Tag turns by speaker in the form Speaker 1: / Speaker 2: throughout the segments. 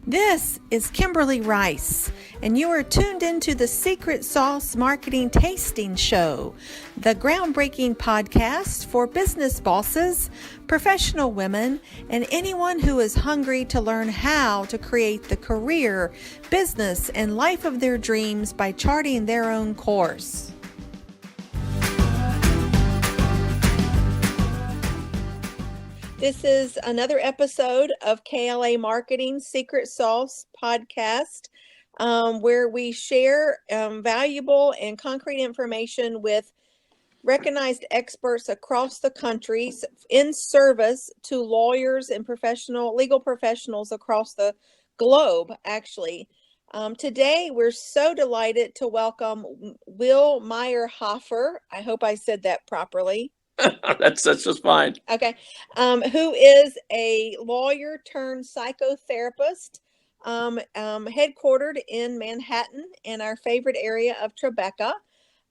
Speaker 1: This is Kimberly Rice, and you are tuned into the Secret Sauce Marketing Tasting Show, the groundbreaking podcast for business bosses, professional women, and anyone who is hungry to learn how to create the career, business, and life of their dreams by charting their own course. This is another episode of KLA Marketing Secret Sauce podcast, where we share valuable and concrete information with recognized experts across the country in service to lawyers and legal professionals across the globe, actually. Today, we're so delighted to welcome Will Meyerhofer. I hope I said that properly.
Speaker 2: That's just fine.
Speaker 1: Okay. Who is a lawyer turned psychotherapist, headquartered in Manhattan in our favorite area of Tribeca.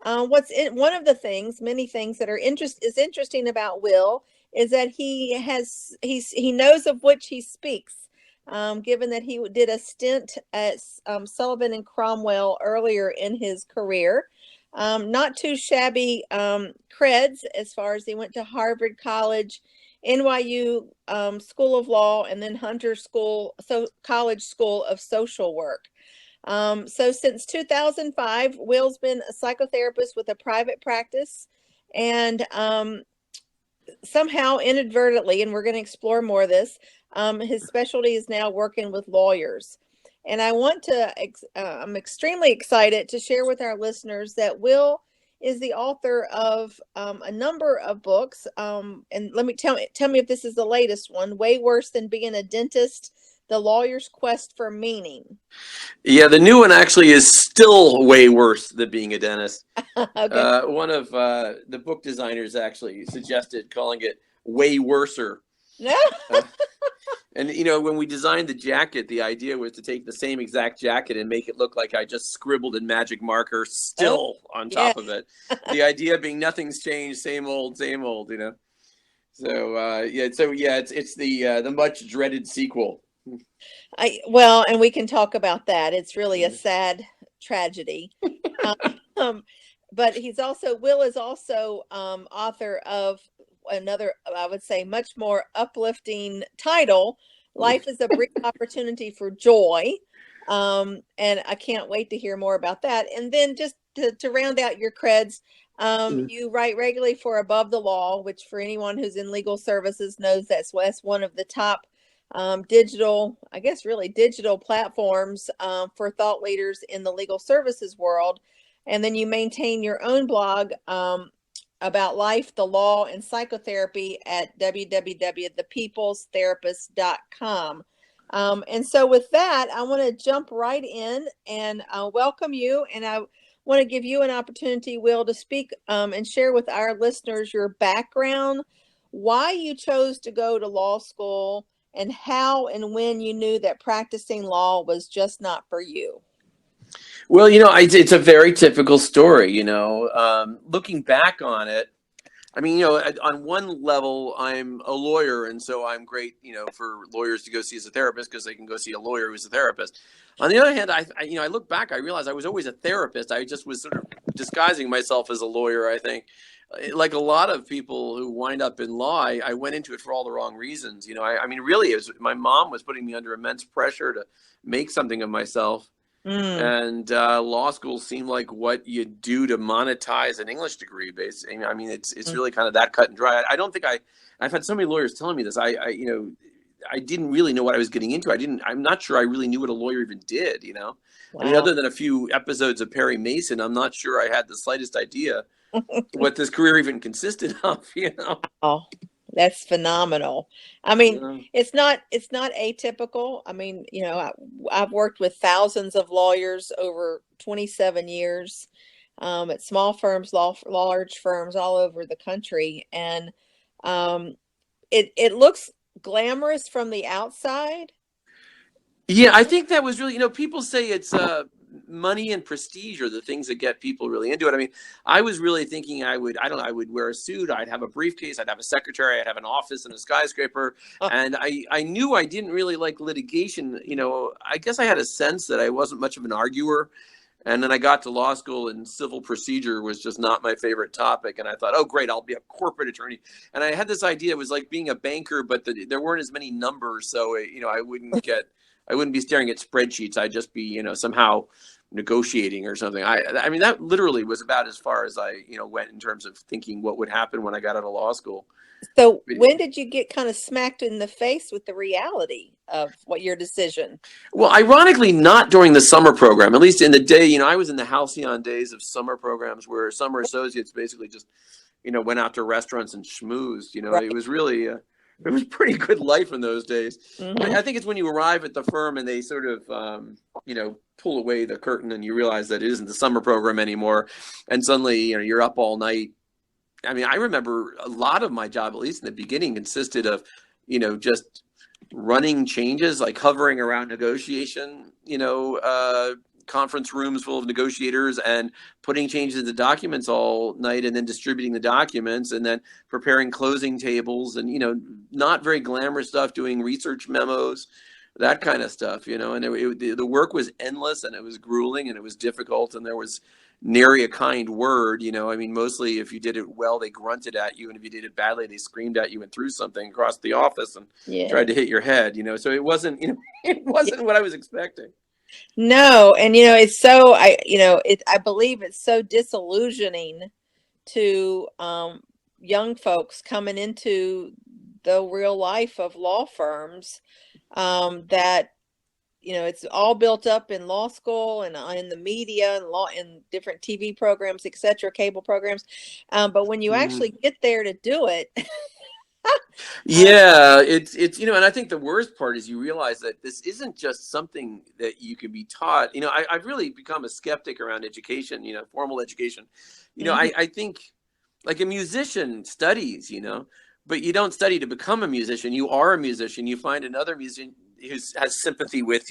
Speaker 1: One of the things, many things that is interesting about Will is that he knows of which he speaks. Given that he did a stint at Sullivan and Cromwell earlier in his career. Not too shabby creds as far as he went to Harvard College, NYU School of Law, and then Hunter College School of Social Work. So since 2005, Will's been a psychotherapist with a private practice, and somehow inadvertently, and we're going to explore more of this, his specialty is now working with lawyers. And I'm extremely excited to share with our listeners that Will is the author of a number of books. And tell me if this is the latest one, Way Worse Than Being a Dentist, The Lawyer's Quest for Meaning.
Speaker 2: Yeah, the new one actually is still way worse than being a dentist.
Speaker 1: Okay.
Speaker 2: One of the book designers actually suggested calling it Way Worser. And, when we designed the jacket, the idea was to take the same exact jacket and make it look like I just scribbled in magic marker still on top of it. The idea being nothing's changed, same old, So, it's the much dreaded sequel.
Speaker 1: And we can talk about that. It's really a sad tragedy. But Will is also author of another, I would say, much more uplifting title, Life is a Brief Opportunity for Joy. And I can't wait to hear more about that. And then just to round out your creds, you write regularly for Above the Law, which for anyone who's in legal services knows that's one of the top digital platforms for thought leaders in the legal services world. And then you maintain your own blog about life, the law, and psychotherapy at www.thepeoplestherapist.com. And so with that, I want to jump right in and welcome you. And I want to give you an opportunity, Will, to speak and share with our listeners your background, why you chose to go to law school, and how and when you knew that practicing law was just not for you.
Speaker 2: Well, it's a very typical story, looking back on it. I mean, on one level, I'm a lawyer, and so I'm great, for lawyers to go see as a therapist because they can go see a lawyer who's a therapist. On the other hand, I look back, I realized I was always a therapist. I just was sort of disguising myself as a lawyer, I think. Like a lot of people who wind up in law, I went into it for all the wrong reasons. Really, it was my mom was putting me under immense pressure to make something of myself. And law school seemed like what you do to monetize an English degree, basically. It's really kind of that cut and dry. I don't think I've had so many lawyers telling me this. I didn't really know what I was getting into. I'm not sure I really knew what a lawyer even did, Wow. Other than a few episodes of Perry Mason, I'm not sure I had the slightest idea what this career even consisted of,
Speaker 1: Oh, that's phenomenal. It's not atypical. I've worked with thousands of lawyers over 27 years at small firms, large firms all over the country. And it looks glamorous from the outside.
Speaker 2: Yeah, I think that was really, people say it's money and prestige are the things that get people really into it. I mean, I was really thinking I would wear a suit, I'd have a briefcase, I'd have a secretary, I'd have an office in a skyscraper. And I knew I didn't really like litigation. I guess I had a sense that I wasn't much of an arguer. And then I got to law school, and civil procedure was just not my favorite topic. And I thought, oh, great, I'll be a corporate attorney. And I had this idea, it was like being a banker, but there weren't as many numbers. So, I wouldn't be staring at spreadsheets. I'd just be, somehow negotiating or something. I mean, that literally was about as far as I, went in terms of thinking what would happen when I got out of law school.
Speaker 1: So when did you get kind of smacked in the face with the reality of what your decision?
Speaker 2: Well, ironically, not during the summer program, at least in the day, I was in the halcyon days of summer programs where summer associates basically just, went out to restaurants and schmoozed.
Speaker 1: Right.
Speaker 2: It was really, it was pretty good life in those days.
Speaker 1: Mm-hmm.
Speaker 2: I think it's when you arrive at the firm and they sort of, pull away the curtain and you realize that it isn't the summer program anymore. And suddenly, you're up all night. I mean, I remember a lot of my job, at least in the beginning, consisted of, just running changes, like hovering around negotiation, conference rooms full of negotiators and putting changes into documents all night and then distributing the documents and then preparing closing tables and, not very glamorous stuff, doing research memos, that kind of stuff, and the work was endless and it was grueling and it was difficult and there was nary a kind word, I mean, mostly if you did it well, they grunted at you. And if you did it badly, they screamed at you and threw something across the office and tried to hit your head, so it wasn't, it wasn't what I was expecting.
Speaker 1: No. And, it's so, I believe it's so disillusioning to young folks coming into the real life of law firms that, it's all built up in law school and in the media and law in different TV programs, etc., cable programs. But when you actually get there to do it.
Speaker 2: Yeah, it's, and I think the worst part is you realize that this isn't just something that you can be taught. I've really become a skeptic around education, formal education. I think like a musician studies, but you don't study to become a musician. You are a musician. You find another musician who has sympathy with,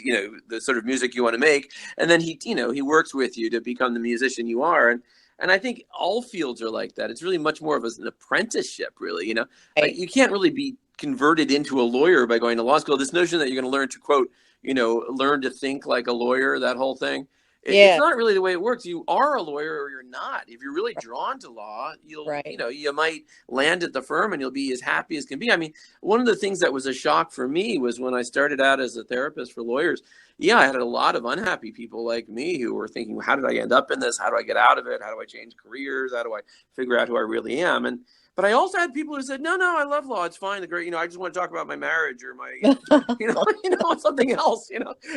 Speaker 2: the sort of music you want to make. And then he works with you to become the musician you are. And I think all fields are like that. It's really much more of an apprenticeship, really, Like you can't really be converted into a lawyer by going to law school. This notion that you're going to learn to quote, learn to think like a lawyer, that whole thing. It's not really the way it works. You are a lawyer or you're not. If you're really drawn to law, you'll, you might land at the firm and you'll be as happy as can be. I mean, one of the things that was a shock for me was when I started out as a therapist for lawyers. Yeah, I had a lot of unhappy people like me who were thinking, how did I end up in this? How do I get out of it? How do I change careers? How do I figure out who I really am? But I also had people who said, no, I love law. It's fine. The great, I just want to talk about my marriage or my, something else,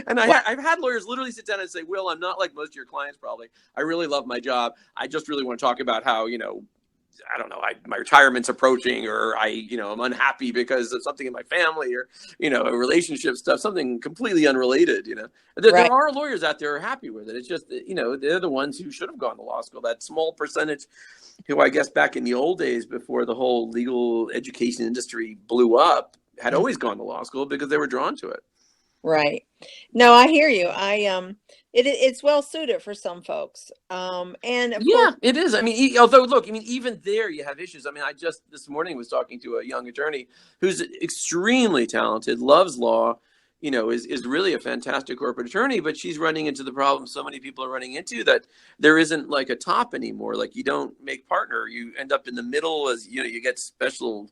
Speaker 2: And I've had lawyers literally sit down and say, Will, I'm not like most of your clients probably. I really love my job. I just really want to talk about how, I don't know, my retirement's approaching, or I'm unhappy because of something in my family, or, a relationship stuff, something completely unrelated, There are lawyers out there who are happy with it. It's just, they're the ones who should have gone to law school, that small percentage who I guess back in the old days before the whole legal education industry blew up had always gone to law school because they were drawn to it.
Speaker 1: Right. No, I hear you. It's well suited for some folks. And of course,
Speaker 2: it is. I mean, although look, even there you have issues. I mean, I just this morning was talking to a young attorney who's extremely talented, loves law, is really a fantastic corporate attorney, but she's running into the problem so many people are running into, that there isn't like a top anymore. Like you don't make partner, you end up in the middle as, you get special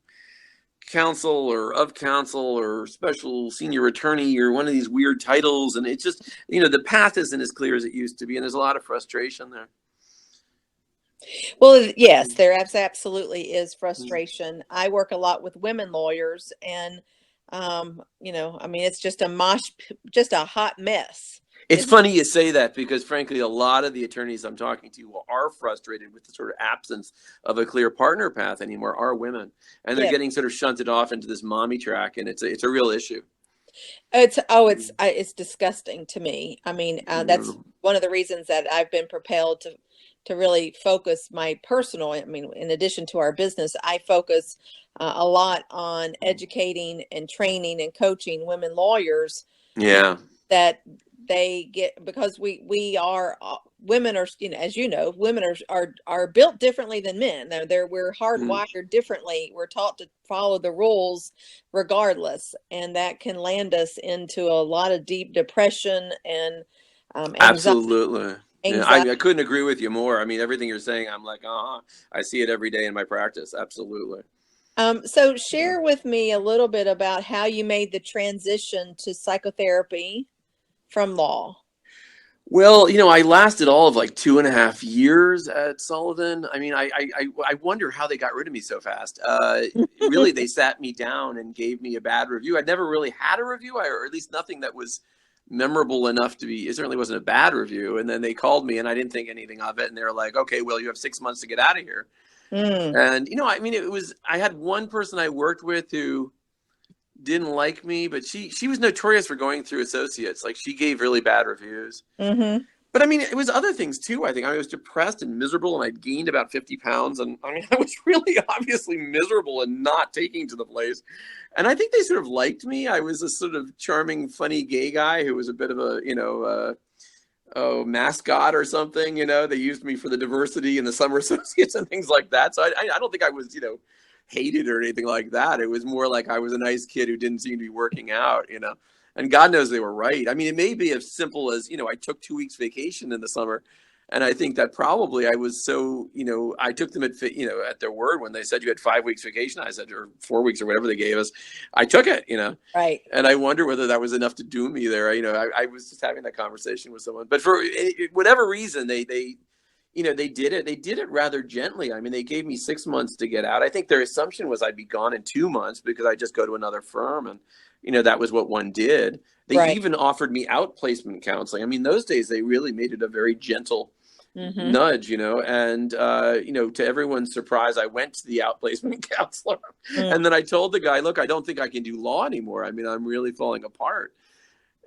Speaker 2: counsel or of counsel or special senior attorney or one of these weird titles. And it's just, the path isn't as clear as it used to be. And there's a lot of frustration there.
Speaker 1: Well, yes, there absolutely is frustration. I work a lot with women lawyers, and it's just just a hot mess.
Speaker 2: It's funny you say that, because frankly, a lot of the attorneys I'm talking to are frustrated with the sort of absence of a clear partner path anymore, are women, and they're getting sort of shunted off into this mommy track, and it's a real issue.
Speaker 1: It's disgusting to me. I mean, that's one of the reasons that I've been propelled to really focus my personal, in addition to our business, I focus a lot on educating and training and coaching women lawyers.
Speaker 2: Yeah.
Speaker 1: That they get, because we are women are, as you know, women are built differently than men. We're
Speaker 2: Mm,
Speaker 1: hardwired differently. We're taught to follow the rules regardless, and that can land us into a lot of deep depression and anxiety.
Speaker 2: absolutely. Yeah,
Speaker 1: Anxiety.
Speaker 2: I couldn't agree with you more. I mean, everything you're saying, I'm like, I see it every day in my practice. Absolutely.
Speaker 1: So
Speaker 2: Yeah.
Speaker 1: share with me a little bit about how you made the transition to psychotherapy from law.
Speaker 2: Well, I lasted all of like 2.5 years at Sullivan. I mean, I wonder how they got rid of me so fast. Really, they sat me down and gave me a bad review. I'd never really had a review, or at least nothing that was memorable enough to be. It certainly wasn't a bad review. And then they called me, and I didn't think anything of it. And they were like, "Okay, well, you have 6 months to get out of here."
Speaker 1: Mm,
Speaker 2: And I mean, it was. I had one person I worked with who didn't like me, but she was notorious for going through associates. Like she gave really bad reviews.
Speaker 1: mm-hmm.
Speaker 2: But I mean, it was other things too. I think I was depressed and miserable, and I'd gained about 50 pounds. And I mean, I was really obviously miserable and not taking to the place. And I think they sort of liked me. I was a sort of charming, funny gay guy who was a bit of a, mascot or something. They used me for the diversity and the summer associates and things like that. So I don't think I was, hated or anything like that. It was more like I was a nice kid who didn't seem to be working out. And God knows they were right. I mean, it may be as simple as, I took 2 weeks vacation in the summer. And I think that probably I was so, I took them at their word when they said you had 5 weeks vacation. I said, or 4 weeks or whatever they gave us. I took it.
Speaker 1: Right.
Speaker 2: And I wonder whether that was enough to do me there. I was just having that conversation with someone, but for whatever reason, they did it. They did it rather gently. I mean, they gave me 6 months to get out. I think their assumption was I'd be gone in 2 months because I just go to another firm, and that was what one did. They
Speaker 1: Right.
Speaker 2: even offered me outplacement counseling. I mean, those days they really made it a very gentle
Speaker 1: Mm-hmm.
Speaker 2: nudge, and to everyone's surprise, I went to the outplacement counselor,
Speaker 1: Mm,
Speaker 2: and then I told the guy, "Look, I don't think I can do law anymore. I mean, I'm really falling apart."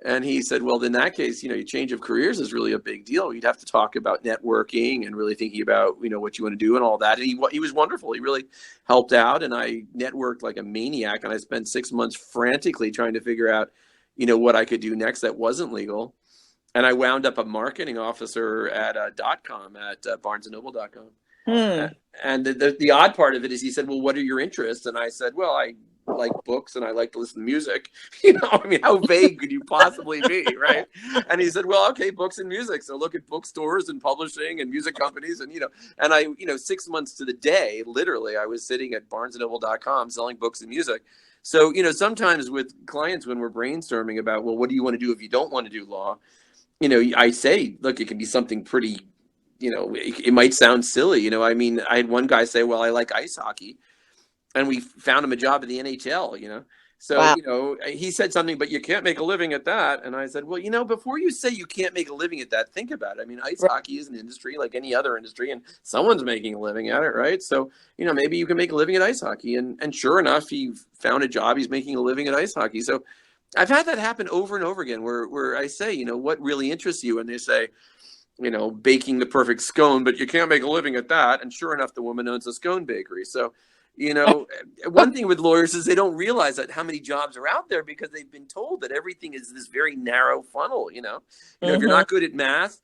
Speaker 2: And he said, well, in that case, your change of careers is really a big deal. You'd have to talk about networking and really thinking about, what you want to do and all that. And he was wonderful. He really helped out. And I networked like a maniac. And I spent 6 months frantically trying to figure out, what I could do next that wasn't legal. And I wound up a marketing officer at .com, at barnesandnoble.com.
Speaker 1: mm.
Speaker 2: And the odd part of it is he said, well, what are your interests? And I said, well, I like books and I like to listen to music. I mean, how vague could you possibly be, right? And he said, well, okay, books and music. So look at bookstores and publishing and music companies. And, and I, 6 months to the day, literally, I was sitting at barnesandnoble.com selling books and music. So, sometimes with clients when we're brainstorming about, well, what do you want to do if you don't want to do law? I say, look, it can be something pretty, it might sound silly. I mean, I had one guy say, well, I like ice hockey. And we found him a job in the NHL. So,
Speaker 1: Wow.
Speaker 2: he said something, but you can't make a living at that. And I said, well, before you say you can't make a living at that, think about it. I mean, ice
Speaker 1: Right.
Speaker 2: hockey is an industry like any other industry, and someone's making a living at it, right? So, maybe you can make a living at ice hockey. And sure enough, he found a job. He's making a living at ice hockey. So I've had that happen over and over again where I say, what really interests you? And they say, baking the perfect scone, but you can't make a living at that. And sure enough, the woman owns a scone bakery. So, one thing with lawyers is they don't realize that how many jobs are out there because they've been told that everything is this very narrow funnel. If you're
Speaker 1: Mm-hmm.
Speaker 2: not good at math,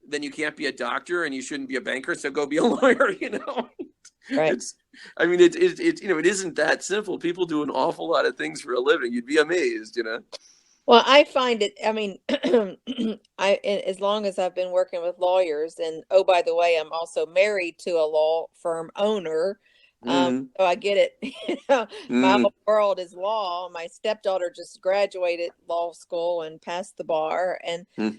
Speaker 2: then you can't be a doctor and you shouldn't be a banker. So go be a lawyer.
Speaker 1: Right.
Speaker 2: It's, I mean, it isn't that simple. People do an awful lot of things for a living. You'd be amazed.
Speaker 1: Well, I find it, I mean, as long as I've been working with lawyers, and oh, by the way, I'm also married to a law firm owner.
Speaker 2: Mm,
Speaker 1: So I get it. My
Speaker 2: mm,
Speaker 1: whole world is law. My stepdaughter just graduated law school and passed the bar. And
Speaker 2: mm.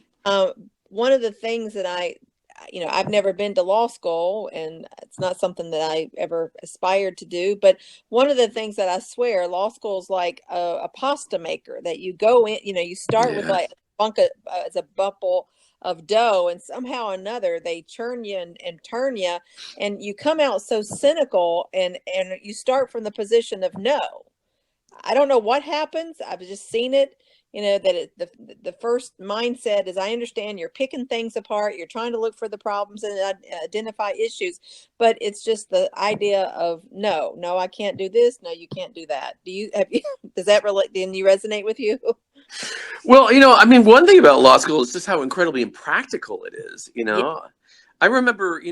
Speaker 1: one of the things that I've never been to law school, and it's not something that I ever aspired to do. But one of the things that I swear, law school is like a pasta maker that you go in, you start with
Speaker 2: Yeah.
Speaker 1: like as a bubble of dough, and somehow or another they churn you and turn you, and you come out so cynical, and you start from the position of no. I don't know what happens. I've just seen it, that the first mindset is, I understand you're picking things apart. You're trying to look for the problems and identify issues, but it's just the idea of no, I can't do this. No, you can't do that. Does that relate? Didn't you resonate with you?
Speaker 2: Well, I mean, one thing about law school is just how incredibly impractical it is.
Speaker 1: Yeah,
Speaker 2: I remember,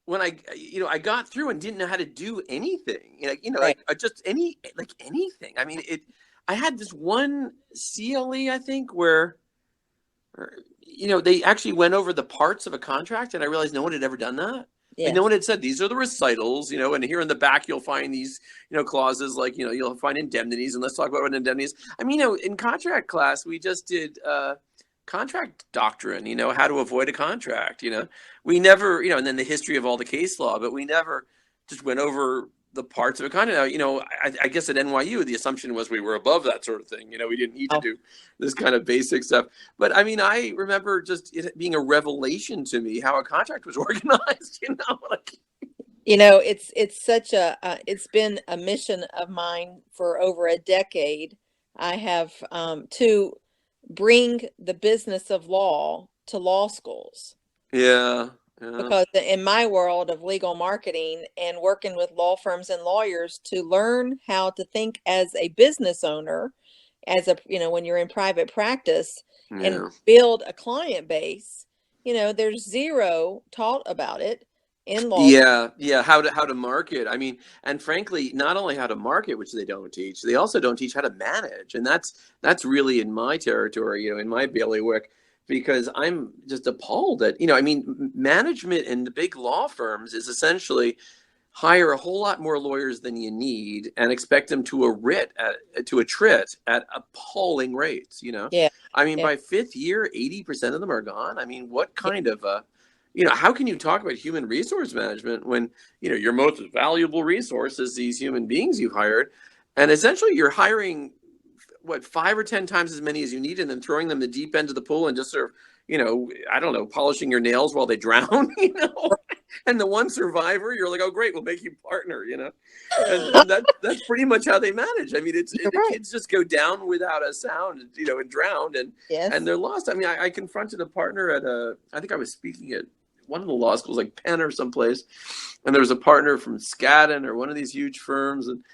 Speaker 2: when I got through and didn't know how to do anything,
Speaker 1: right.
Speaker 2: like just anything. I mean, I had this one CLE, I think, where, they actually went over the parts of a contract, and I realized no one had ever done that. Like no
Speaker 1: Yes.
Speaker 2: one had said these are the recitals, and here in the back you'll find these, clauses like, you'll find indemnities, and let's talk about what indemnities. I mean, in contract class we just did contract doctrine, how to avoid a contract. We never, and then the history of all the case law, but we never just went over the parts of a contract. Now, I guess at NYU the assumption was we were above that sort of thing. We didn't need to
Speaker 1: Oh,
Speaker 2: do this kind of basic stuff. But I mean, I remember just it being a revelation to me how a contract was organized. Like,
Speaker 1: it's such a it's been a mission of mine for over a decade. I have to bring the business of law to law schools.
Speaker 2: yeah, yeah,
Speaker 1: Because in my world of legal marketing and working with law firms and lawyers, to learn how to think as a business owner, as a, when you're in private practice and
Speaker 2: yeah.
Speaker 1: build a client base, there's zero taught about it in law.
Speaker 2: Yeah, how to market. I mean, and frankly, not only how to market, which they don't teach, they also don't teach how to manage, and that's really in my territory, in my bailiwick, because I'm just appalled at, I mean, management in the big law firms is essentially hire a whole lot more lawyers than you need and expect them to attrit at appalling rates.
Speaker 1: Yeah,
Speaker 2: I mean,
Speaker 1: yeah,
Speaker 2: by fifth year, 80% of them are gone. I mean, what
Speaker 1: yeah.
Speaker 2: kind of how can you talk about human resource management when, your most valuable resource is these human beings you've hired, and essentially you're hiring what 5 or 10 times as many as you need, and then throwing them the deep end of the pool and just sort of, I don't know, polishing your nails while they drown, and the one survivor, you're like, oh great, we'll make you partner, and that's pretty much how they manage. I mean,
Speaker 1: You're
Speaker 2: the
Speaker 1: right.
Speaker 2: kids just go down without a sound, and drowned, and
Speaker 1: Yes.
Speaker 2: they're lost. I mean, I confronted a partner I think I was speaking at one of the law schools, like Penn or someplace, and there was a partner from Skadden or one of these huge firms, and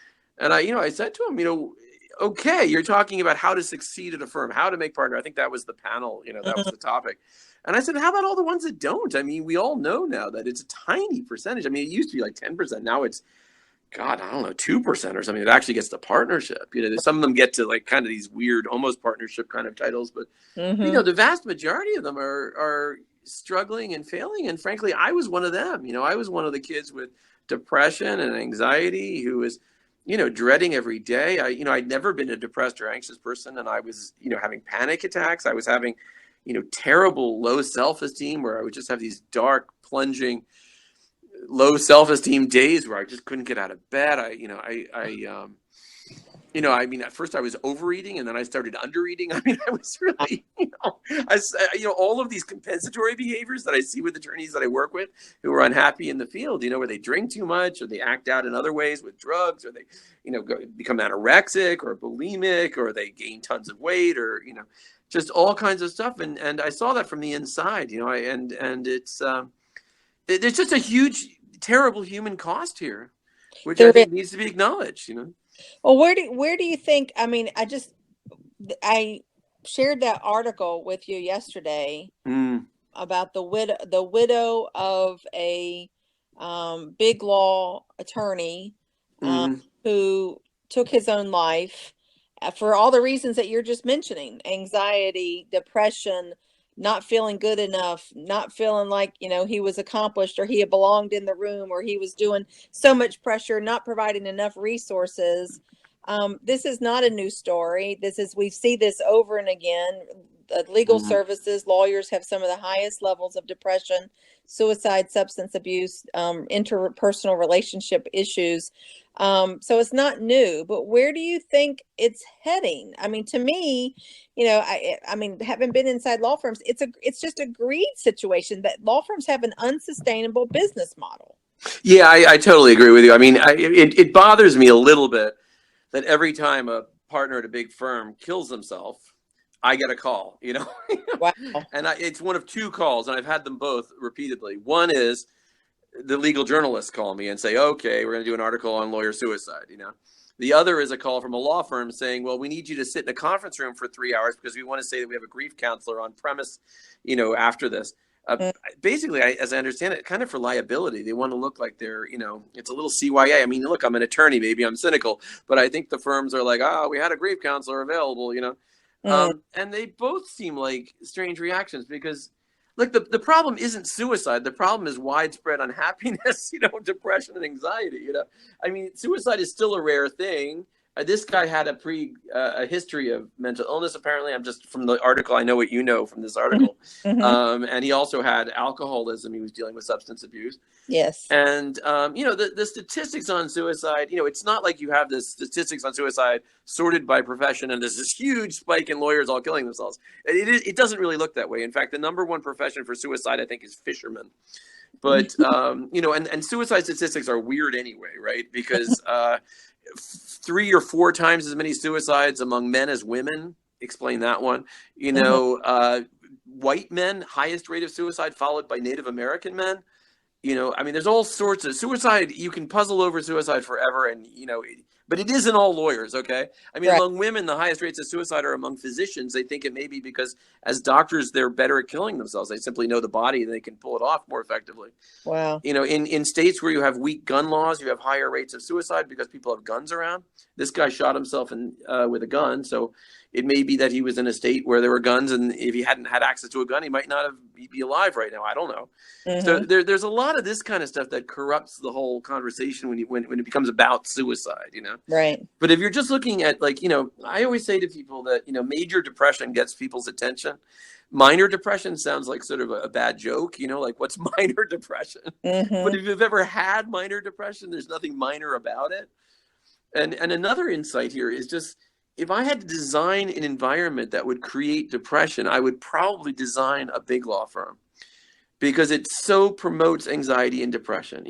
Speaker 2: I said to him, okay, you're talking about how to succeed at a firm, how to make partner. I think that was the panel, that was
Speaker 1: Mhm.
Speaker 2: the topic. And I said, how about all the ones that don't? I mean, we all know now that it's a tiny percentage. I mean, it used to be like 10%. Now it's, God, I don't know, 2% or something that actually gets the partnership. Some of them get to like kind of these weird, almost partnership kind of titles, but
Speaker 1: Mhm.
Speaker 2: the vast majority of them are struggling and failing. And frankly, I was one of them. I was one of the kids with depression and anxiety who was, dreading every day. I'd never been a depressed or anxious person, and I was, having panic attacks. I was having, terrible low self-esteem, where I would just have these dark, plunging, low self-esteem days where I just couldn't get out of bed. I mean, at first I was overeating, and then I started undereating. I mean, I was really, all of these compensatory behaviors that I see with attorneys that I work with who are unhappy in the field, where they drink too much, or they act out in other ways with drugs, or they, become anorexic or bulimic, or they gain tons of weight, or, just all kinds of stuff. And I saw that from the inside, and it's, there's just a huge, terrible human cost here, which I
Speaker 1: There is.
Speaker 2: think needs to be acknowledged.
Speaker 1: Well, where do you think? I mean, I shared that article with you yesterday
Speaker 2: Mm,
Speaker 1: about the widow of a big law attorney um,
Speaker 2: mm.
Speaker 1: who took his own life for all the reasons that you're just mentioning: anxiety, depression, not feeling good enough, not feeling like he was accomplished, or he belonged in the room, or he was doing so much pressure, not providing enough resources. This is not a new story. We see this over and again. Legal
Speaker 2: Mhm.
Speaker 1: services, lawyers have some of the highest levels of depression, suicide, substance abuse, interpersonal relationship issues. So it's not new, but where do you think it's heading? I mean, to me, I mean, having been inside law firms, it's just a greed situation that law firms have an unsustainable business model.
Speaker 2: Yeah, I totally agree with you. I mean, it bothers me a little bit that every time a partner at a big firm kills himself, I get a call,
Speaker 1: Wow.
Speaker 2: and it's one of two calls, and I've had them both repeatedly. One is the legal journalists call me and say, okay, we're going to do an article on lawyer suicide. The other is a call from a law firm saying, well, we need you to sit in a conference room for 3 hours because we want to say that we have a grief counselor on premise, after this. Basically, as I understand it, kind of for liability. They want to look like they're, it's a little CYA. I mean, look, I'm an attorney. Maybe I'm cynical, but I think the firms are like, oh, we had a grief counselor available, and they both seem like strange reactions because, look, the problem isn't suicide. The problem is widespread unhappiness, depression and anxiety. I mean, suicide is still a rare thing. This guy had a history of mental illness. Apparently, I'm just from the article. I know what you know from this article.
Speaker 1: Mm-hmm.
Speaker 2: And he also had alcoholism. He was dealing with substance abuse.
Speaker 1: Yes.
Speaker 2: And, the statistics on suicide, it's not like you have the statistics on suicide sorted by profession and there's this huge spike in lawyers all killing themselves. It doesn't really look that way. In fact, the number one profession for suicide, I think, is fishermen. But, and suicide statistics are weird anyway, right? Because 3 or 4 times as many suicides among men as women. Explain that one. White men, highest rate of suicide, followed by Native American men. I mean, there's all sorts of suicide. You can puzzle over suicide forever. And, but it isn't all lawyers. Okay. I mean,
Speaker 1: Right.
Speaker 2: Among women, the highest rates of suicide are among physicians. They think it may be because as doctors, they're better at killing themselves. They simply know the body and they can pull it off more effectively.
Speaker 1: Wow.
Speaker 2: In states where you have weak gun laws, you have higher rates of suicide because people have guns around. This guy shot himself with a gun. So it may be that he was in a state where there were guns, and if he hadn't had access to a gun, he might not be alive right now. I don't know.
Speaker 1: Mm-hmm.
Speaker 2: So there's a lot of this kind of stuff that corrupts the whole conversation when it becomes about suicide,
Speaker 1: Right.
Speaker 2: But if you're just looking at I always say to people that, major depression gets people's attention. Minor depression sounds like sort of a bad joke, like what's minor depression?
Speaker 1: Mm-hmm.
Speaker 2: But if you've ever had minor depression, there's nothing minor about it. And another insight here is just, if I had to design an environment that would create depression, I would probably design a big law firm because it so promotes anxiety and depression,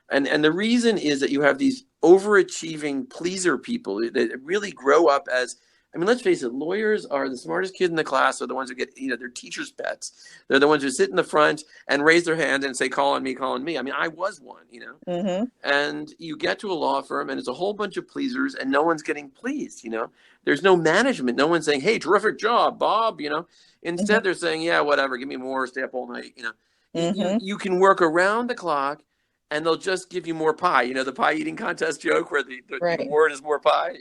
Speaker 2: And the reason is that you have these overachieving pleaser people that really grow up as, I mean, let's face it, lawyers are the smartest kid in the class, are the ones who get, they're teachers' pets. They're the ones who sit in the front and raise their hand and say, call on me, call on me. I mean, I was one,
Speaker 1: Mm-hmm.
Speaker 2: And you get to a law firm and it's a whole bunch of pleasers and no one's getting pleased, There's no management. No one's saying, hey, terrific job, Bob, Instead, they're saying, yeah, whatever, give me more, stay up all night,
Speaker 1: Mm-hmm.
Speaker 2: You can work around the clock and they'll just give you more pie. The pie eating contest joke where the
Speaker 1: Right.
Speaker 2: reward is more pie.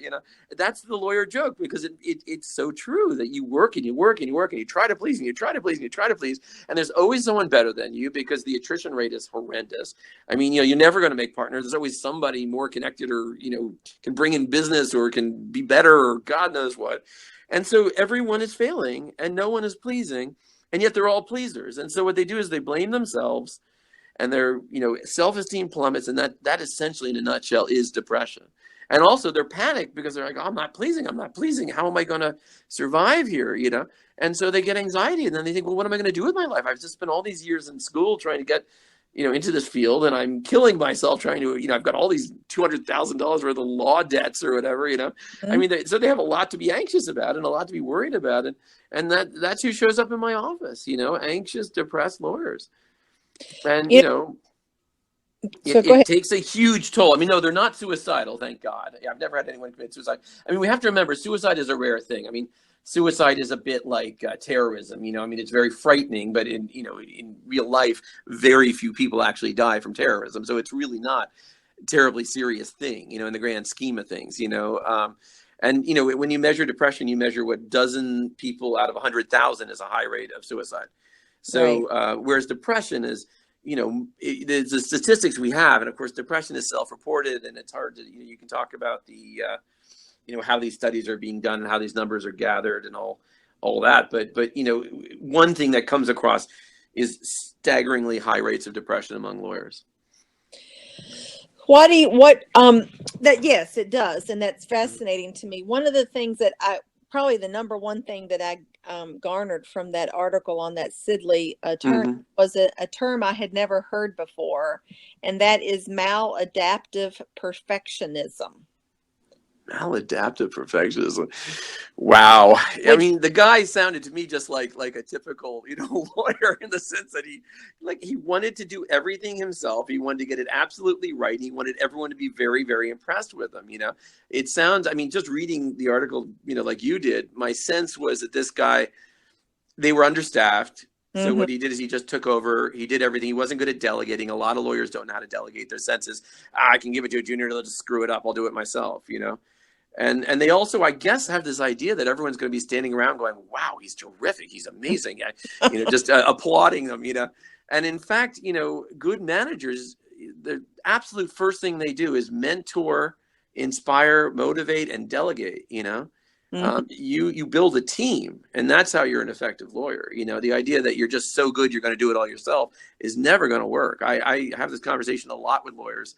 Speaker 2: That's the lawyer joke because it's so true that you work and you work and you work and you try to please and you try to please and you try to please. And there's always someone better than you because the attrition rate is horrendous. I mean, you're never going to make partners. There's always somebody more connected or, can bring in business or can be better or God knows what. And so everyone is failing and no one is pleasing. And yet they're all pleasers. And so what they do is they blame themselves. And their, self-esteem plummets, and that essentially, in a nutshell, is depression. And also, they're panicked because they're like, oh, I'm not pleasing. How am I going to survive here? And so they get anxiety, and then they think, well, what am I going to do with my life? I've just spent all these years in school trying to get, into this field, and I'm killing myself trying to, I've got all these $200,000 worth of law debts or whatever,
Speaker 1: Mm-hmm.
Speaker 2: I mean, so they have a lot to be anxious about and a lot to be worried about, and that's who shows up in my office, anxious, depressed lawyers. And, it takes a huge toll. I mean, no, they're not suicidal, thank God. I've never had anyone commit suicide. I mean, we have to remember, suicide is a rare thing. I mean, suicide is a bit like terrorism. I mean, it's very frightening, but in real life, very few people actually die from terrorism. So it's really not a terribly serious thing, in the grand scheme of things, And, when you measure depression, you measure what dozen people out of 100,000 is a high rate of suicide. So whereas depression is, the statistics we have, and of course, depression is self-reported, and it's hard to, you can talk about the, how these studies are being done and how these numbers are gathered and all that. But one thing that comes across is staggeringly high rates of depression among lawyers.
Speaker 1: Yes, it does. And that's fascinating to me. One of the things that probably the number one thing that I garnered from that article on that Sidley term was a term I had never heard before, and that is maladaptive perfectionism.
Speaker 2: Maladaptive perfectionism. Wow. I
Speaker 1: Which,
Speaker 2: mean, the guy sounded to me just like a typical, lawyer in the sense that he wanted to do everything himself. He wanted to get it absolutely right. He wanted everyone to be very, very impressed with him. It sounds, I mean, just reading the article, like you did, my sense was that this guy, they were understaffed. So
Speaker 1: mhm.
Speaker 2: what he did is he just took over. He did everything. He wasn't good at delegating. A lot of lawyers don't know how to delegate. Their sense is, I can give it to a junior. They'll just screw it up. I'll do it myself. And they also, I guess, have this idea that everyone's going to be standing around going, "Wow, he's terrific. He's amazing." Just applauding them. And in fact, good managers, the absolute first thing they do is mentor, inspire, motivate, and delegate.
Speaker 1: Mhm.
Speaker 2: You build a team, and that's how you're an effective lawyer. The idea that you're just so good you're going to do it all yourself is never going to work. I have this conversation a lot with lawyers,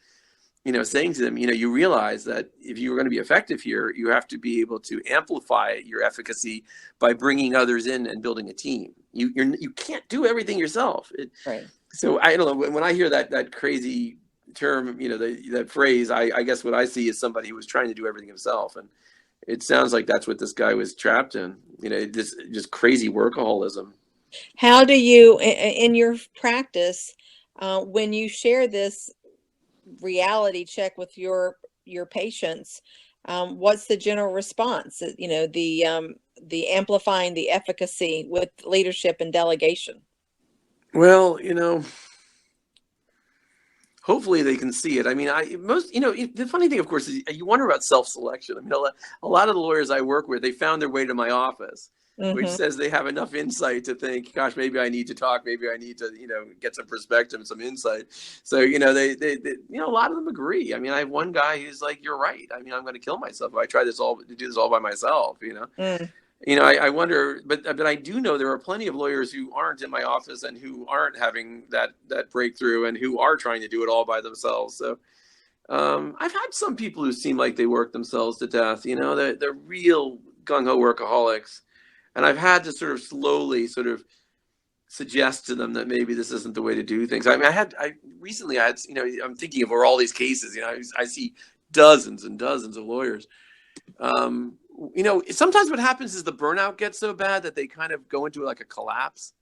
Speaker 2: saying to them, you realize that if you're going to be effective here, you have to be able to amplify your efficacy by bringing others in and building a team. You can't do everything yourself.
Speaker 1: Right.
Speaker 2: So I don't know, when I hear that crazy term, that phrase, I guess what I see is somebody who was trying to do everything himself, and it sounds like that's what this guy was trapped in. This just crazy workaholism.
Speaker 1: How do you, in your practice, when you share this reality check with your patients, what's the general response? The amplifying the efficacy with leadership and delegation.
Speaker 2: Well, hopefully they can see it. I mean, the funny thing, of course, is you wonder about self-selection. I mean, a lot of the lawyers I work with, they found their way to my office, which
Speaker 1: Mm-hmm.
Speaker 2: says they have enough insight to think, gosh, maybe I need to talk, maybe I need to, get some perspective and some insight. So, they a lot of them agree. I mean, I have one guy who's like, you're right. I mean, I'm going to kill myself if I try to do this all by myself.
Speaker 1: Mm.
Speaker 2: I wonder, but I do know there are plenty of lawyers who aren't in my office and who aren't having that breakthrough and who are trying to do it all by themselves. So I've had some people who seem like they work themselves to death. They're real gung ho workaholics, and I've had to sort of slowly sort of suggest to them that maybe this isn't the way to do things. I mean, I recently had, I'm thinking of all these cases. I see dozens and dozens of lawyers. Sometimes what happens is the burnout gets so bad that they kind of go into like a collapse,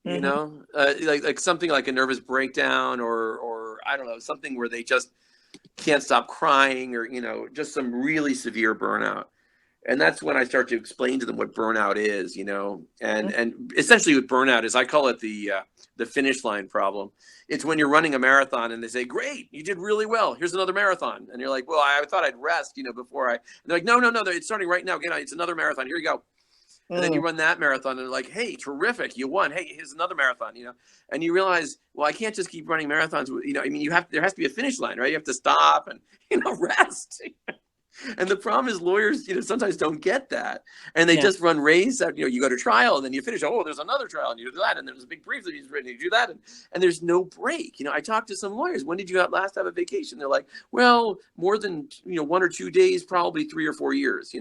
Speaker 1: Mm-hmm.
Speaker 2: like something like a nervous breakdown or I don't know, something where they just can't stop crying or, just some really severe burnout. And that's when I start to explain to them what burnout is, and essentially what burnout is, I call it the finish line problem. It's when you're running a marathon and they say, "Great, you did really well. Here's another marathon," and you're like, "Well, I thought I'd rest, before I." And they're like, "No, no, no, it's starting right now. Again, it's another marathon. Here you go." And then you
Speaker 1: Mm.
Speaker 2: run that marathon, and they're like, "Hey, terrific, you won. Hey, here's another marathon." And you realize, well, I can't just keep running marathons. I mean, there has to be a finish line, right? You have to stop and rest. And the problem is lawyers, sometimes don't get that. And they
Speaker 1: Yeah.
Speaker 2: just run race that, you go to trial and then you finish. Oh, there's another trial and you do that. And there's a big brief that he's written. You do that. And there's no break. I talked to some lawyers. When did you last have a vacation? They're like, well, more than, 1 or 2 days, probably 3 or 4 years.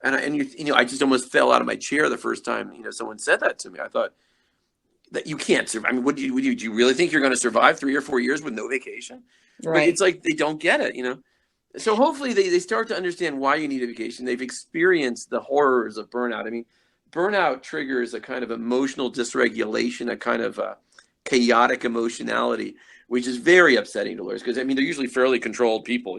Speaker 2: I just almost fell out of my chair the first time, someone said that to me. I thought that you can't survive. I mean, do you really think you're going to survive 3 or 4 years with no vacation? But
Speaker 1: Right.
Speaker 2: it's like, they don't get it. So hopefully they start to understand why you need a vacation. They've experienced the horrors of burnout. I mean, burnout triggers a kind of emotional dysregulation, a kind of chaotic emotionality, which is very upsetting to lawyers because, I mean, they're usually fairly controlled people,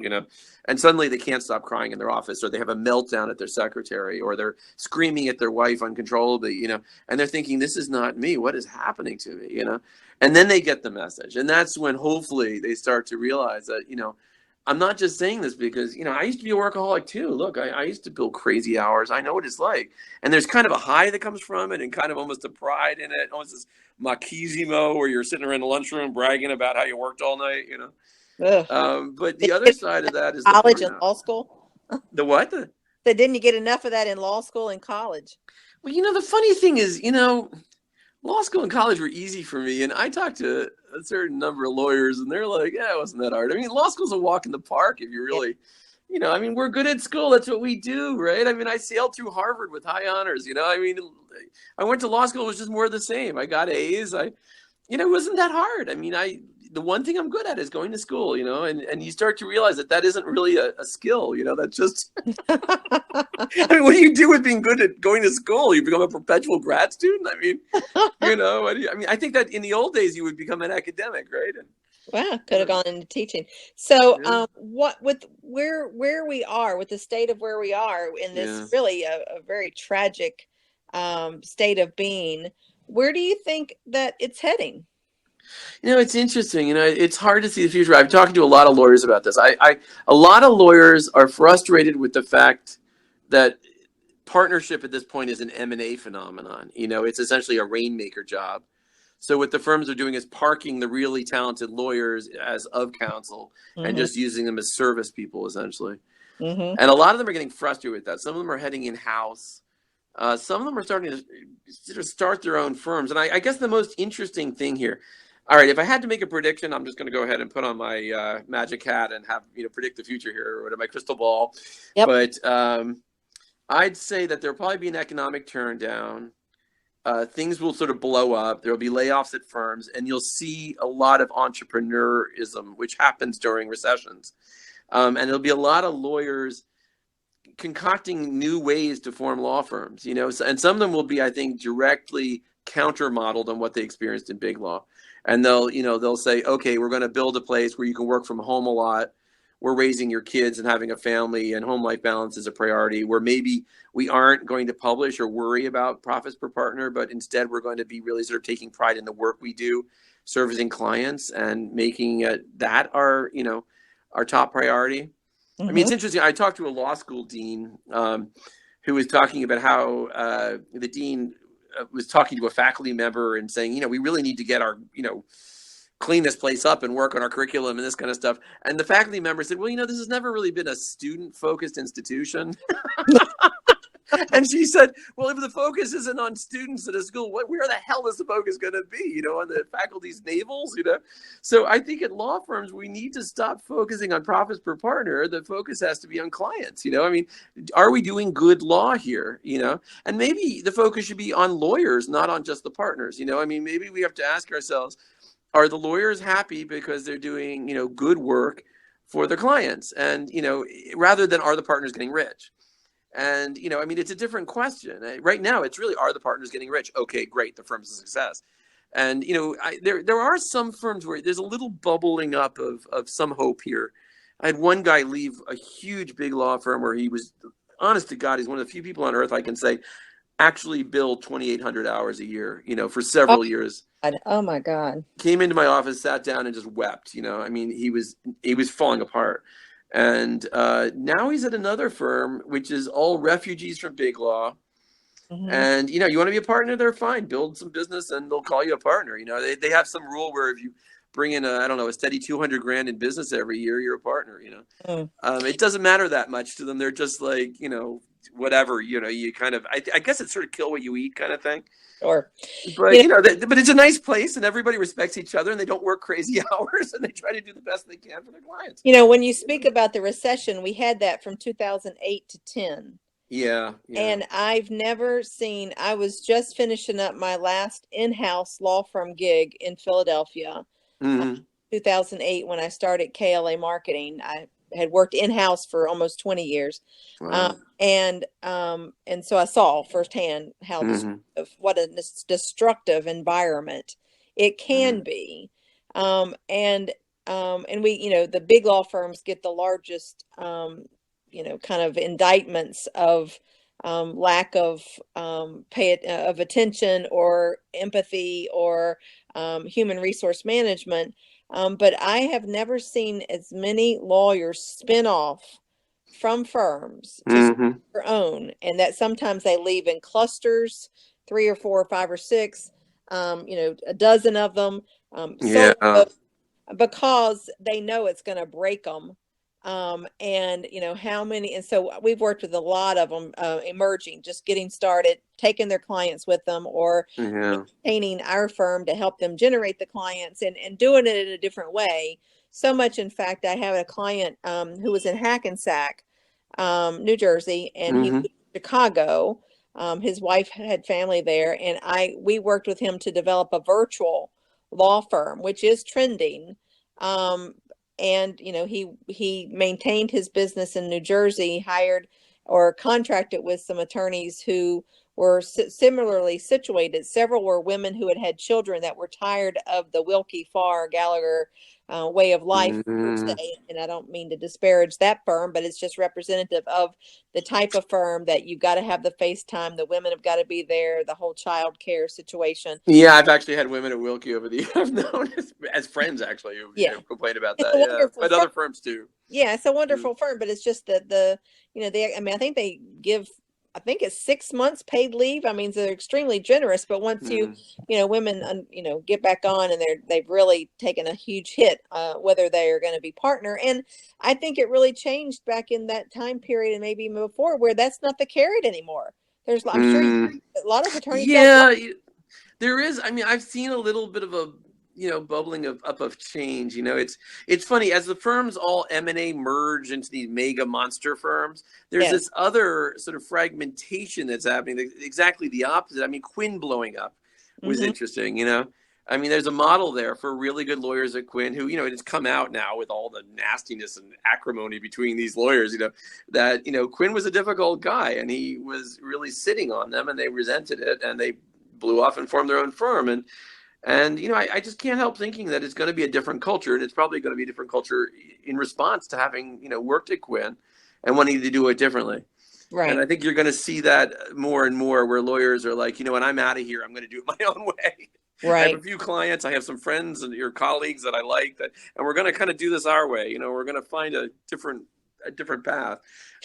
Speaker 2: and suddenly they can't stop crying in their office, or they have a meltdown at their secretary, or they're screaming at their wife uncontrollably, and they're thinking, this is not me. What is happening to me, And then they get the message. And that's when hopefully they start to realize that, I'm not just saying this because, I used to be a workaholic too. Look, I used to build crazy hours. I know what it's like. And there's kind of a high that comes from it and kind of almost a pride in it, almost this machismo where you're sitting around the lunchroom bragging about how you worked all night.
Speaker 1: Ugh.
Speaker 2: But
Speaker 1: Did
Speaker 2: the
Speaker 1: you
Speaker 2: other
Speaker 1: get
Speaker 2: side of that is the
Speaker 1: college and
Speaker 2: burnout.
Speaker 1: law school?
Speaker 2: The what?
Speaker 1: So didn't you get enough of that in law school and college?
Speaker 2: Well, the funny thing is, law school and college were easy for me. And I talked to a certain number of lawyers and they're like, yeah, it wasn't that hard. I mean, law school's a walk in the park if you
Speaker 1: Yeah.
Speaker 2: really, I mean, we're good at school. That's what we do, right? I mean, I sailed through Harvard with high honors, I mean, I went to law school. It was just more of the same. I got A's. It wasn't that hard. I mean, the one thing I'm good at is going to school, and you start to realize that isn't really a skill, that's just, I mean, what do you do with being good at going to school? You become a perpetual grad student? I mean, I think that in the old days you would become an academic, right?
Speaker 1: Wow, could have gone into teaching. So,
Speaker 2: Yeah.
Speaker 1: what with where we are, with the state of where we are in this
Speaker 2: Yeah.
Speaker 1: really a very tragic state of being, where do you think that it's heading?
Speaker 2: It's interesting. It's hard to see the future. I've talked to a lot of lawyers about this. A lot of lawyers are frustrated with the fact that partnership at this point is an M&A phenomenon. It's essentially a rainmaker job. So what the firms are doing is parking the really talented lawyers as of counsel and
Speaker 1: Mm-hmm.
Speaker 2: just using them as service people, essentially.
Speaker 1: Mm-hmm.
Speaker 2: And a lot of them are getting frustrated with that. Some of them are heading in-house. Some of them are starting to sort of start their own firms. And I guess the most interesting thing here, all right, if I had to make a prediction, I'm just going to go ahead and put on my magic hat and have, predict the future here, or my crystal ball.
Speaker 1: Yep.
Speaker 2: But I'd say that there'll probably be an economic turn down. Things will sort of blow up. There will be layoffs at firms, and you'll see a lot of entrepreneurism, which happens during recessions. And there'll be a lot of lawyers concocting new ways to form law firms, and some of them will be, I think, directly counter modeled on what they experienced in big law. And they'll say, okay, we're going to build a place where you can work from home a lot. We're raising your kids and having a family, and home life balance is a priority, where maybe we aren't going to publish or worry about profits per partner, but instead we're going to be really sort of taking pride in the work we do, servicing clients and making that our top priority.
Speaker 1: Mm-hmm.
Speaker 2: I mean, it's interesting. I talked to a law school dean who was talking about how the dean was talking to a faculty member and saying, we really need to get our, clean this place up and work on our curriculum and this kind of stuff. And the faculty member said, well, this has never really been a student-focused institution. And she said, well, if the focus isn't on students at a school, where the hell is the focus going to be, on the faculty's navels, So I think at law firms, we need to stop focusing on profits per partner. The focus has to be on clients, I mean, are we doing good law here, And maybe the focus should be on lawyers, not on just the partners, I mean, maybe we have to ask ourselves, are the lawyers happy because they're doing, good work for their clients? And, rather than are the partners getting rich? And, I mean, it's a different question. Right now, it's really, are the partners getting rich? Okay, great. The firm's a success. And, there are some firms where there's a little bubbling up of some hope here. I had one guy leave a huge big law firm where he was, honest to God, he's one of the few people on earth I can say actually billed 2,800 hours a year, for several years.
Speaker 1: Oh my God.
Speaker 2: Came into my office, sat down, and just wept. I mean, he was falling apart. And now he's at another firm, which is all refugees from big law.
Speaker 1: Mm-hmm.
Speaker 2: And, you want to be a partner, they're fine. Build some business and they'll call you a partner. They have some rule where if you bring in a steady 200 grand in business every year, you're a partner, It doesn't matter that much to them. They're just like, whatever, you kind of, I guess it's sort of kill what you eat kind of thing.
Speaker 1: Sure.
Speaker 2: But, but it's a nice place and everybody respects each other and they don't work crazy hours and they try to do the best they can for their clients.
Speaker 1: When you speak about the recession, we had that from 2008 to 10.
Speaker 2: Yeah.
Speaker 1: And I've never seen, I was just finishing up my last in-house law firm gig in Philadelphia, 2008, when I started KLA Marketing. I had worked in-house for almost 20 years.
Speaker 2: Wow.
Speaker 1: And so I saw firsthand how what a destructive environment it can be. And we, the big law firms get the largest, kind of indictments of lack of of attention or empathy or human resource management. But I have never seen as many lawyers spin off from firms to start their own, and that sometimes they leave in clusters, 3 or 4 or 5 or 6, a dozen of them, because they know it's going to break them. And how many, and so we've worked with a lot of them emerging, just getting started, taking their clients with them, or maintaining our firm to help them generate the clients and doing it in a different way. So much, in fact, I have a client who was in Hackensack, New Jersey, and he moved to Chicago. His wife had family there, and we worked with him to develop a virtual law firm, which is trending. Um, and he maintained his business in New Jersey, hired or contracted with some attorneys who were similarly situated. Several were women who had had children that were tired of the Wilkie Farr Gallagher way of life, per se.
Speaker 2: Mm,
Speaker 1: And I don't mean to disparage that firm, but it's just representative of the type of firm that you've got to have the FaceTime. The women have got to be there, the whole child care situation.
Speaker 2: yeah, I've actually had women at Wilkie over the years. I've known as friends actually who
Speaker 1: Yeah,
Speaker 2: complain about
Speaker 1: it's
Speaker 2: that.
Speaker 1: a
Speaker 2: Yeah,
Speaker 1: wonderful
Speaker 2: but
Speaker 1: firm.
Speaker 2: other firms too.
Speaker 1: Yeah, it's a
Speaker 2: Mm,
Speaker 1: wonderful firm, but it's just I mean, I think they give, I think it's 6 months paid leave. I mean, so they're extremely generous, but once
Speaker 2: mm.
Speaker 1: women, get back on and they've really taken a huge hit, whether they are going to be partner. And I think it really changed back in that time period and maybe even before where that's not the carrot anymore. I'm sure
Speaker 2: Mm.
Speaker 1: a lot of attorneys got,
Speaker 2: Yeah, there is. I mean, I've seen a little bit of a bubbling of change. It's funny as the firms all M&A merge into these mega monster firms. There's
Speaker 1: yes.
Speaker 2: this other sort of fragmentation that's happening. Exactly the opposite. I mean, Quinn blowing up was
Speaker 1: Hmm.
Speaker 2: interesting. I mean, there's a model there for really good lawyers at Quinn who, it's come out now with all the nastiness and acrimony between these lawyers, that, Quinn was a difficult guy and he was really sitting on them and they resented it and they blew off and formed their own firm. And I just can't help thinking that it's going to be a different culture, and it's probably going to be a different culture in response to having worked at Quinn and wanting to do it differently. And
Speaker 1: Right.
Speaker 2: I think you're going to see that more and more, where lawyers are like, when I'm out of here, I'm going to do it my own way. I have a
Speaker 1: Right.
Speaker 2: few clients, I have some friends and your colleagues that I like, and we're going to kind of do this our way. We're going to find a different path.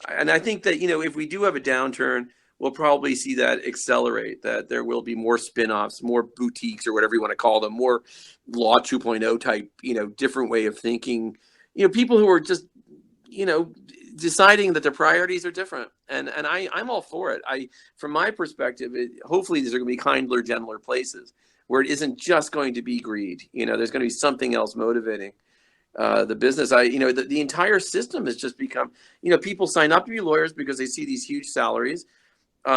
Speaker 2: And I think that if we do have a downturn, we'll probably see that accelerate, that there will be more spin-offs, more boutiques or whatever you want to call them, more law 2.0 type, different way of thinking, people who are just, deciding that their priorities are different. And I'm all for it. From my perspective, hopefully these are going to be kindler, gentler places where it isn't just going to be greed. There's going to be something else motivating the business. The entire system has just become, people sign up to be lawyers because they see these huge salaries.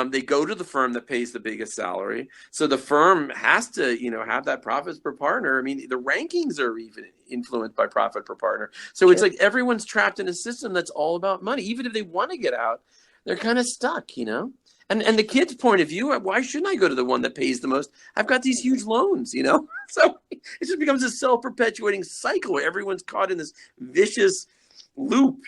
Speaker 2: They go to the firm that pays the biggest salary. So the firm has to, have that profits per partner. I mean, the rankings are even influenced by profit per partner. So it's
Speaker 1: Sure.
Speaker 2: like everyone's trapped in a system that's all about money. Even if they want to get out, they're kind of stuck. And the kid's point of view, why shouldn't I go to the one that pays the most? I've got these huge loans. So it just becomes a self-perpetuating cycle where everyone's caught in this vicious loop.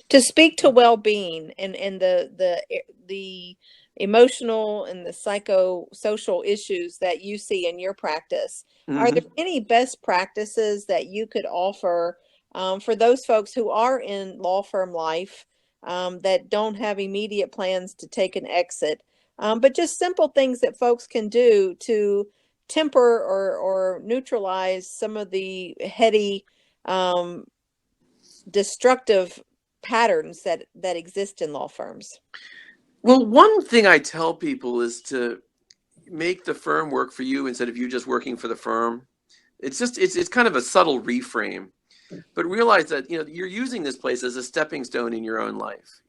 Speaker 1: To speak to well-being and the emotional and the psychosocial issues that you see in your practice, are there
Speaker 2: Mm-hmm.
Speaker 1: any best practices that you could offer for those folks who are in law firm life, that don't have immediate plans to take an exit, but just simple things that folks can do to temper or neutralize some of the heady, um, destructive patterns that exist in law firms?
Speaker 2: Well, one thing I tell people is to make the firm work for you instead of you just working for the firm. It's kind of a subtle reframe, but realize that you're using this place as a stepping stone in your own life.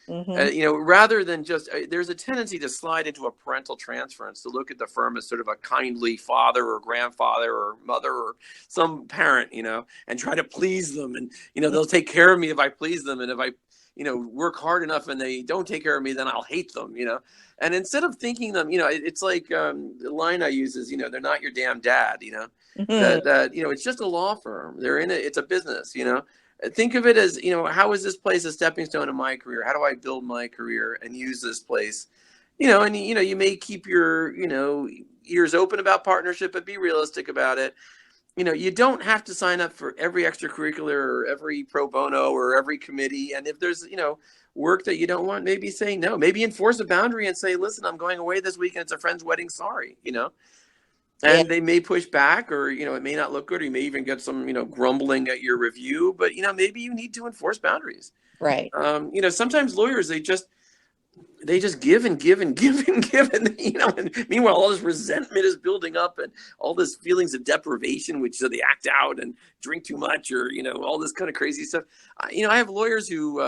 Speaker 1: Mm-hmm.
Speaker 2: Rather than just there's a tendency to slide into a parental transference, to look at the firm as sort of a kindly father or grandfather or mother or some parent, and try to please them, and they'll take care of me if I please them, and if I work hard enough and they don't take care of me, then I'll hate them. And instead of thinking them, it's like the line I use is, they're not your damn dad.
Speaker 1: Mm-hmm.
Speaker 2: That it's just a law firm. They're in it. It's a business. Think of it as, how is this place a stepping stone in my career? How do I build my career and use this place? And you may keep your, ears open about partnership, but be realistic about it. You don't have to sign up for every extracurricular or every pro bono or every committee. And if there's, work that you don't want, maybe say no. Maybe enforce a boundary and say, listen, I'm going away this weekend. It's a friend's wedding. Sorry.
Speaker 1: Yeah.
Speaker 2: And they may push back, or it may not look good, or you may even get some grumbling at your review, but maybe you need to enforce boundaries.
Speaker 1: Right.
Speaker 2: Sometimes lawyers, they just give and give and give and give, and meanwhile all this resentment is building up and all this feelings of deprivation, which so they act out and drink too much, or all this kind of crazy stuff. I have lawyers who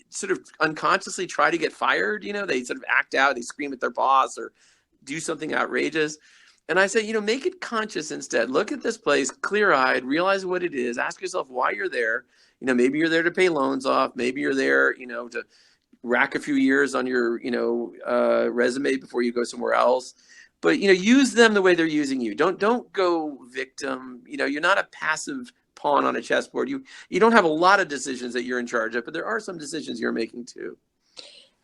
Speaker 2: sort of unconsciously try to get fired. They sort of act out, they scream at their boss or do something outrageous. And I say, make it conscious instead. Look at this place, clear-eyed, realize what it is. Ask yourself why you're there. Maybe you're there to pay loans off. Maybe you're there, to rack a few years on your, resume before you go somewhere else. But, use them the way they're using you. Don't go victim. You're not a passive pawn on a chessboard. You don't have a lot of decisions that you're in charge of, but there are some decisions you're making too.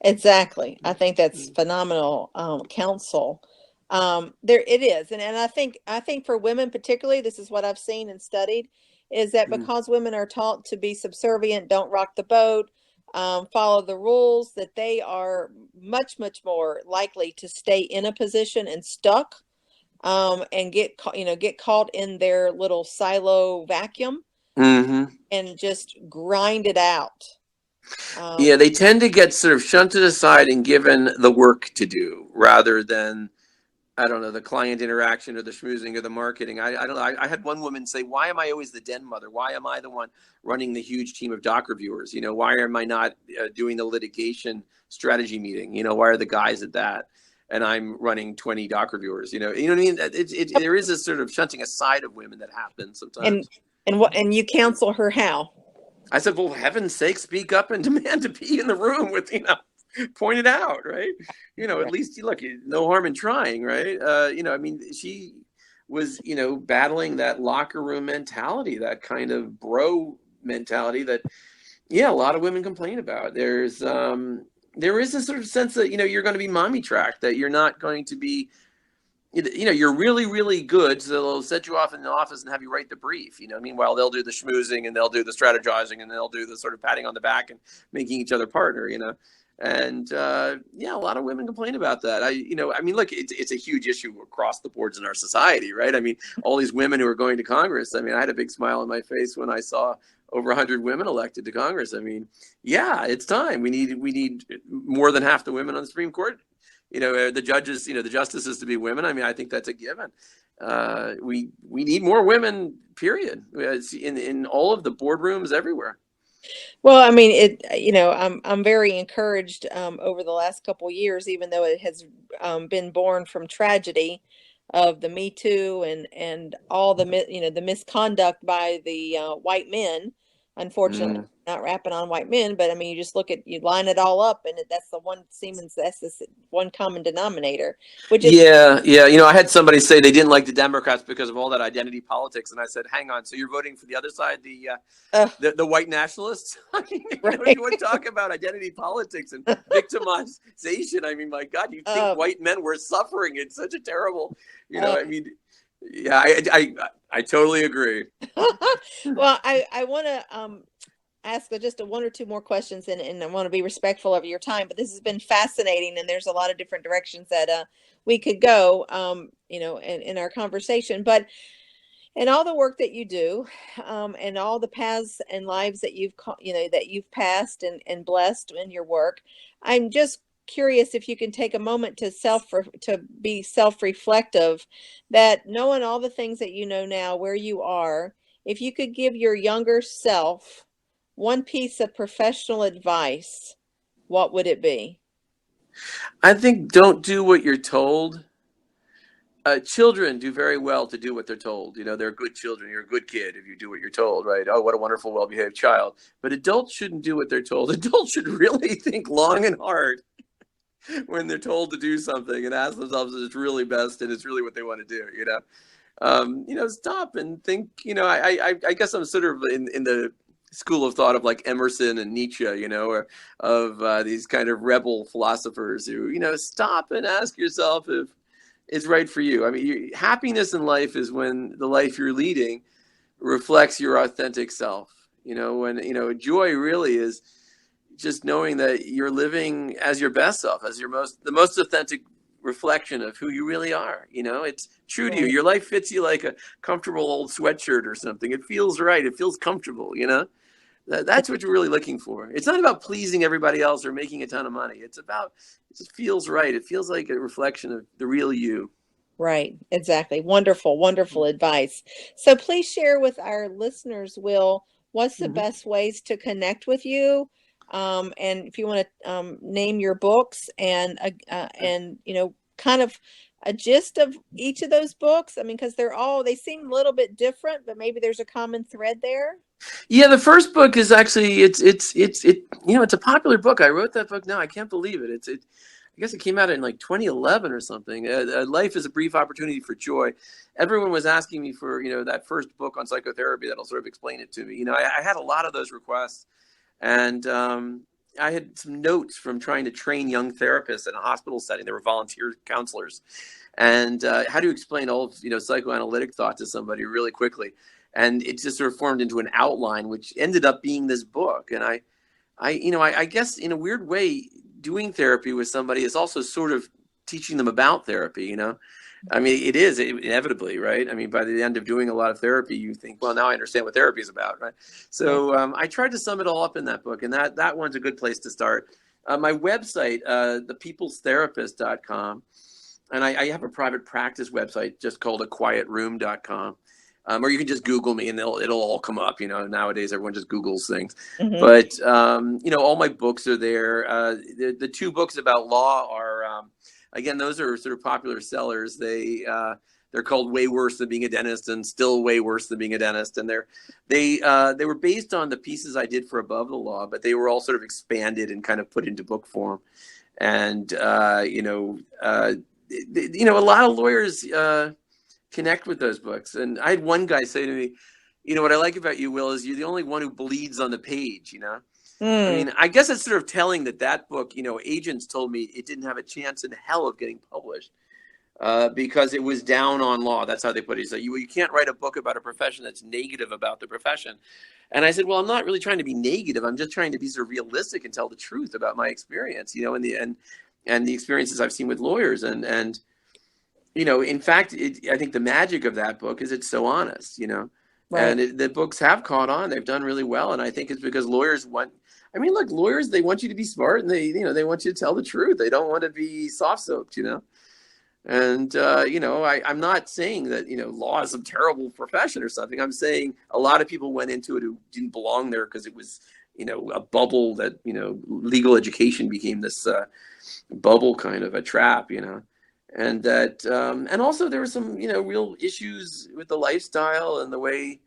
Speaker 1: Exactly. I think that's phenomenal counsel. There it is. And I think for women particularly, this is what I've seen and studied, is that because women are taught to be subservient, don't rock the boat, follow the rules, that they are much, much more likely to stay in a position and stuck, and get caught in their little silo vacuum and just grind it out.
Speaker 2: Yeah, they tend to get sort of shunted aside and given the work to do rather than, I don't know, the client interaction or the schmoozing or the marketing. I don't know. I had one woman say, why am I always the den mother? Why am I the one running the huge team of doc reviewers? Why am I not doing the litigation strategy meeting? Why are the guys at that? And I'm running 20 doc reviewers, you know what I mean? There is a sort of shunting aside of women that happens sometimes.
Speaker 1: And you counsel her how?
Speaker 2: I said, well, heaven's sake, speak up and demand to be in the room with, point it out, right? At least look, no harm in trying, right? She was, battling that locker room mentality, that kind of bro mentality that, a lot of women complain about. There is a sort of sense that, you're going to be mommy tracked, that you're not going to be, you're really, really good, so they'll set you off in the office and have you write the brief. Meanwhile, they'll do the schmoozing and they'll do the strategizing and they'll do the sort of patting on the back and making each other partner. And a lot of women complain about that. Look, it's a huge issue across the boards in our society, right? All these women who are going to Congress. I had a big smile on my face when I saw over 100 women elected to Congress. It's time. We need more than half the women on the Supreme Court. The judges, the justices to be women. I think that's a given. We need more women, period. It's in all of the boardrooms everywhere.
Speaker 1: Well, I'm very encouraged over the last couple of years, even though it has been born from tragedy of the Me Too and all the misconduct by the white men. Unfortunately, not rapping on white men, but you just you line it all up, and that's the one Siemens. That's the one common denominator. Which is
Speaker 2: I had somebody say they didn't like the Democrats because of all that identity politics, and I said, "Hang on, so you're voting for the other side, the white nationalists?
Speaker 1: Right.
Speaker 2: If you want to talk about identity politics and victimization, my God, you think white men were suffering? It's such a terrible, I totally agree.
Speaker 1: Well, I want to ask just one or two more questions, and I want to be respectful of your time, but this has been fascinating, and there's a lot of different directions that we could go, in our conversation. But in all the work that you do, and all the paths and lives that you've passed and blessed in your work, I'm just curious if you can take a moment to be self-reflective, that knowing all the things that you know now, where you are, if you could give your younger self one piece of professional advice, what would it be?
Speaker 2: I think don't do what you're told. Children do very well to do what they're told. They're good children. You're a good kid if you do what you're told, right? Oh, what a wonderful, well-behaved child. But adults shouldn't do what they're told. Adults should really think long and hard when they're told to do something and ask themselves if it's really best and it's really what they want to do, stop and think, I guess I'm sort of in the school of thought of like Emerson and Nietzsche, or of these kind of rebel philosophers who, stop and ask yourself if it's right for you. Happiness in life is when the life you're leading reflects your authentic self, when, joy really is just knowing that you're living as your best self, as the most authentic reflection of who you really are. It's true to you. Your life fits you like a comfortable old sweatshirt or something. It feels right. It feels comfortable. That's what you're really looking for. It's not about pleasing everybody else or making a ton of money. It just feels right. It feels like a reflection of the real you.
Speaker 1: Right. Exactly. Wonderful, wonderful advice. So please share with our listeners, Will, what's the best ways to connect with you? And if you want to name your books and kind of a gist of each of those books? I mean, because they seem a little bit different, but maybe there's a common thread there.
Speaker 2: Yeah, the first book is actually it's a popular book. I wrote that book now. I can't believe it. I guess it came out in like 2011 or something. Life is a Brief Opportunity for Joy. Everyone was asking me for that first book on psychotherapy that'll sort of explain it to me. I had a lot of those requests, and I had some notes from trying to train young therapists in a hospital setting. They were volunteer counselors, and how to explain all of psychoanalytic thought to somebody really quickly. And it just sort of formed into an outline, which ended up being this book. And I guess in a weird way, doing therapy with somebody is also sort of teaching them about therapy. I mean, it is inevitably, right? I mean, by the end of doing a lot of therapy, you think, well, now I understand what therapy is about, right? So I tried to sum it all up in that book, and that one's a good place to start. My website, thepeoplestherapist.com, and I have a private practice website just called aquiet.room.com. Or you can just Google me and it'll all come up. Nowadays everyone just Googles things. Mm-hmm. But all my books are there. The two books about law are again, those are sort of popular sellers. They're called Way Worse Than Being a Dentist and Still Way Worse Than Being a Dentist. And they were based on the pieces I did for Above the Law, but they were all sort of expanded and kind of put into book form. And a lot of lawyers connect with those books. And I had one guy say to me, what I like about you, Will, is you're the only one who bleeds on the page, I mean, I guess it's sort of telling that book, agents told me it didn't have a chance in hell of getting published because it was down on law. That's how they put it. So you can't write a book about a profession that's negative about the profession. And I said, well, I'm not really trying to be negative. I'm just trying to be sort of realistic and tell the truth about my experience, and the experiences I've seen with lawyers. And in fact, I think the magic of that book is it's so honest, right. And the books have caught on. They've done really well. And I think it's because lawyers lawyers, they want you to be smart, and they want you to tell the truth. They don't want to be soft-soaped, And, I'm not saying that, law is a terrible profession or something. I'm saying a lot of people went into it who didn't belong there because it was, a bubble that, legal education became this bubble kind of a trap, And that, and also there were some, real issues with the lifestyle and the way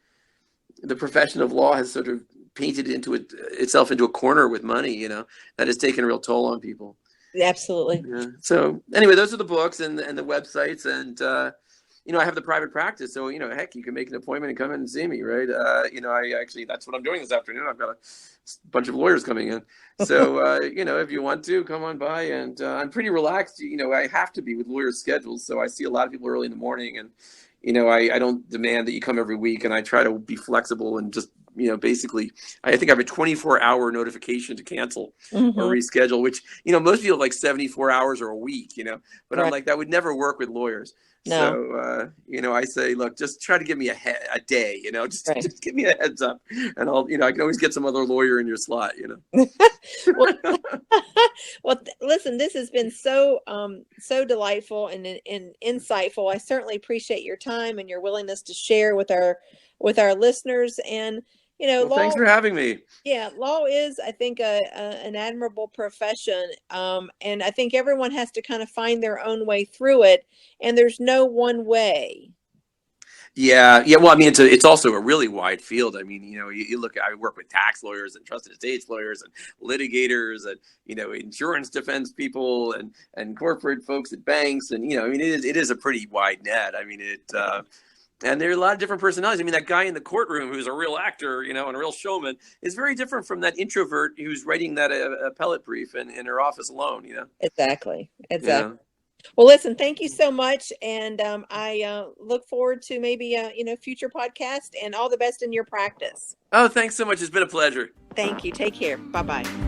Speaker 2: the profession of law has sort of painted itself into a corner with money, that has taken a real toll on people.
Speaker 1: Absolutely.
Speaker 2: Yeah. So anyway, those are the books and the websites, and I have the private practice, so heck, you can make an appointment and come in and see me, right? I actually, that's what I'm doing this afternoon. I've got a bunch of lawyers coming in, so if you want to come on by, and I'm pretty relaxed. I have to be with lawyers' schedules, so I see a lot of people early in the morning, and I don't demand that you come every week, and I try to be flexible and just basically, I think I have a 24-hour notification to cancel or reschedule, which, most people have like 74 hours or a week, but right. I'm like, that would never work with lawyers. No. So, I say, look, just try to give me a day, just give me a heads up, and I'll, I can always get some other lawyer in your slot,
Speaker 1: Well, listen, this has been so delightful and insightful. I certainly appreciate your time and your willingness to share with our listeners. And law,
Speaker 2: thanks for having me.
Speaker 1: Yeah, law is, I think, an admirable profession, and I think everyone has to kind of find their own way through it, and there's no one way.
Speaker 2: Yeah. Well, I mean, it's also a really wide field. I mean, you look. I work with tax lawyers and trusted estates lawyers and litigators and insurance defense people and corporate folks at banks, and it is a pretty wide net. I mean, and there are a lot of different personalities. I mean, that guy in the courtroom who's a real actor, and a real showman is very different from that introvert who's writing that appellate brief in her office alone,
Speaker 1: Exactly.
Speaker 2: Yeah.
Speaker 1: Well, listen, thank you so much. And I look forward to maybe, future podcast, and all the best in your practice.
Speaker 2: Oh, thanks so much. It's been a pleasure.
Speaker 1: Thank you. Take care. Bye-bye.